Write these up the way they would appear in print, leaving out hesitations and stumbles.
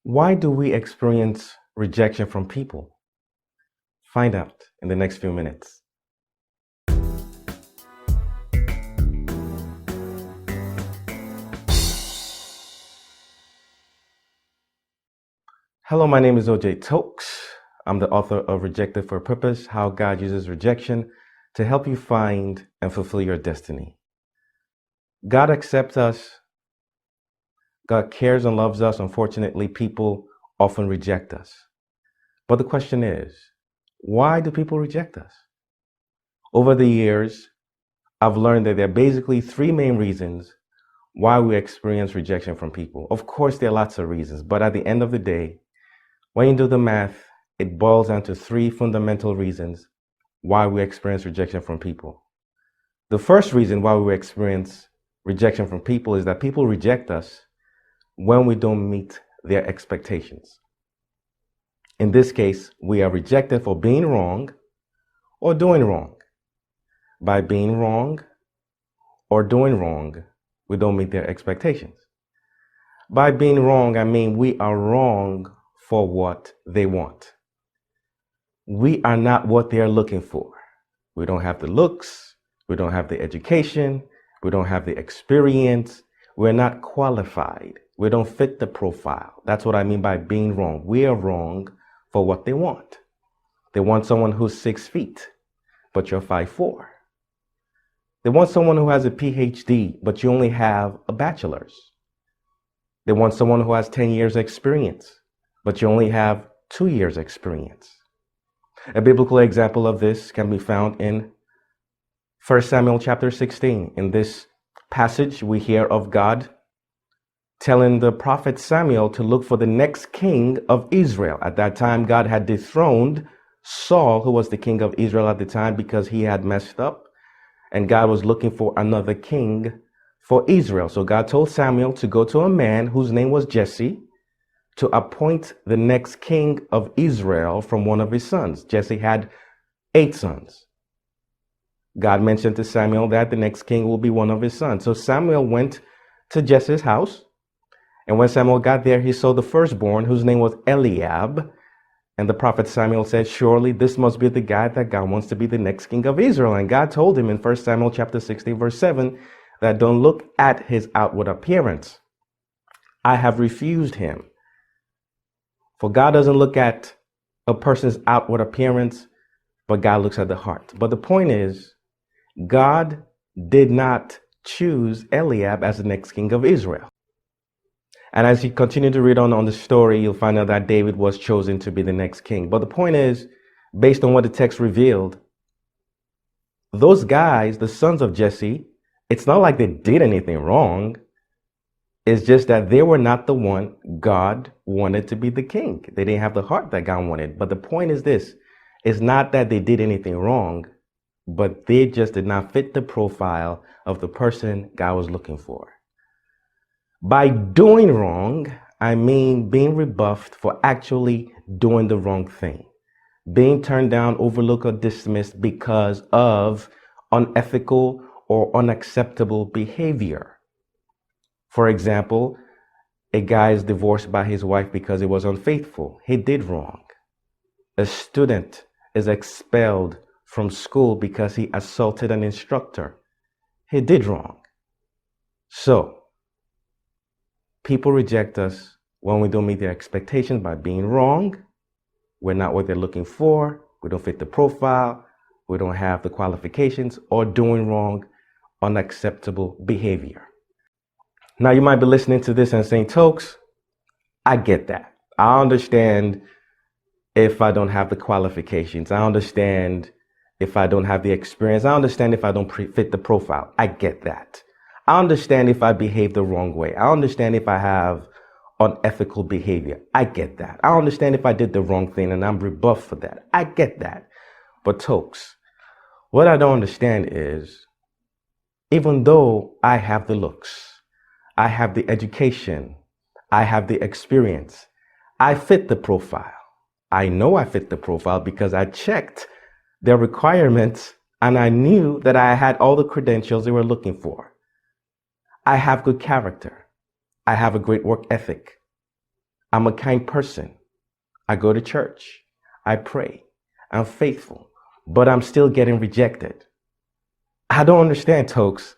Why do we experience rejection from people? Find out in the next few minutes. Hello, my name is Toks. I'm the author of Rejected for a Purpose, How God Uses Rejection to Help You Find and Fulfill Your Destiny. God accepts us. God cares and loves us. Unfortunately, people often reject us. But the question is, why do people reject us? Over the years, I've learned that there are basically three main reasons why we experience rejection from people. Of course, there are lots of reasons, but at the end of the day, when you do the math, it boils down to three fundamental reasons why we experience rejection from people. The first reason why we experience rejection from people is that people reject us when we don't meet their expectations. In this case, we are rejected for being wrong or doing wrong. By being wrong or doing wrong, we don't meet their expectations. By being wrong, I mean we are wrong for what they want. We are not what they are looking for. We don't have the looks, we don't have the education, we don't have the experience, we're not qualified, we don't fit the profile. That's what I mean by being wrong. We are wrong for what they want. They want someone who's 6 feet, but you're 5'4". They want someone who has a PhD, but you only have a bachelor's. They want someone who has 10 years experience, but you only have 2 years experience. A biblical example of this can be found in 1 Samuel chapter 16. In this passage, we hear of God telling the prophet Samuel to look for the next king of Israel. At that time, God had dethroned Saul, who was the king of Israel at the time, because he had messed up. And God was looking for another king for Israel. So God told Samuel to go to a man whose name was Jesse to appoint the next king of Israel from one of his sons. Jesse had 8 sons. God mentioned to Samuel that the next king will be one of his sons. So Samuel went to Jesse's house. And when Samuel got there, he saw the firstborn, whose name was Eliab. And the prophet Samuel said, surely this must be the guy that God wants to be the next king of Israel. And God told him in 1 Samuel chapter 16, verse 7, that don't look at his outward appearance. I have refused him. For God doesn't look at a person's outward appearance, but God looks at the heart. But the point is, God did not choose Eliab as the next king of Israel. And as you continue to read on the story, you'll find out that David was chosen to be the next king. But the point is, based on what the text revealed, those guys, the sons of Jesse, it's not like they did anything wrong. It's just that they were not the one God wanted to be the king. They didn't have the heart that God wanted. But the point is this, it's not that they did anything wrong, but they just did not fit the profile of the person God was looking for. By doing wrong, I mean being rebuffed for actually doing the wrong thing, being turned down, overlooked, or dismissed because of unethical or unacceptable behavior. For example, a guy is divorced by his wife because he was unfaithful. He did wrong. A student is expelled from school because he assaulted an instructor. He did wrong. So, people reject us when we don't meet their expectations by being wrong. We're not what they're looking for. We don't fit the profile. We don't have the qualifications, or doing wrong, unacceptable behavior. Now, you might be listening to this and saying, Toks, I get that. I understand if I don't have the qualifications. I understand if I don't have the experience. I understand if I don't fit the profile. I get that. I understand if I behave the wrong way. I understand if I have unethical behavior. I get that. I understand if I did the wrong thing and I'm rebuffed for that. I get that. But Toks, what I don't understand is, even though I have the looks, I have the education, I have the experience, I fit the profile. I know I fit the profile because I checked their requirements and I knew that I had all the credentials they were looking for. I have good character. I have a great work ethic. I'm a kind person. I go to church. I pray. I'm faithful. But I'm still getting rejected. I don't understand, Toks.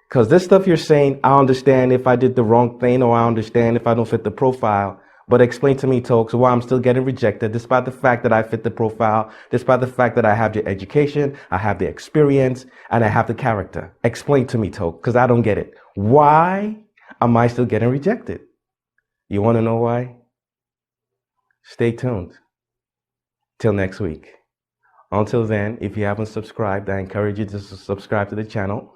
Because this stuff you're saying, I understand if I did the wrong thing or I understand if I don't fit the profile. But explain to me, Toks, why I'm still getting rejected despite the fact that I fit the profile, despite the fact that I have the education, I have the experience, and I have the character. Explain to me, Toks, because I don't get it. Why am I still getting rejected? You want to know why? Stay tuned. Till next week. Until then, if you haven't subscribed, I encourage you to subscribe to the channel.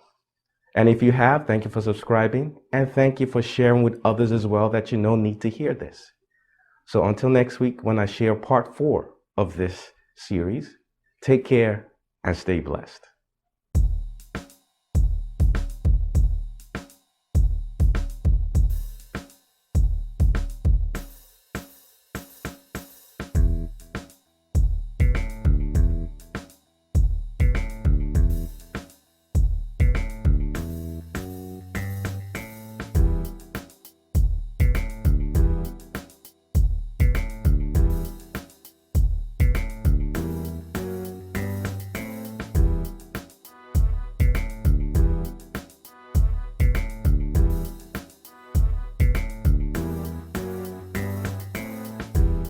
And if you have, thank you for subscribing, and thank you for sharing with others as well that you know need to hear this. So until next week, when I share part 4 of this series, take care and stay blessed.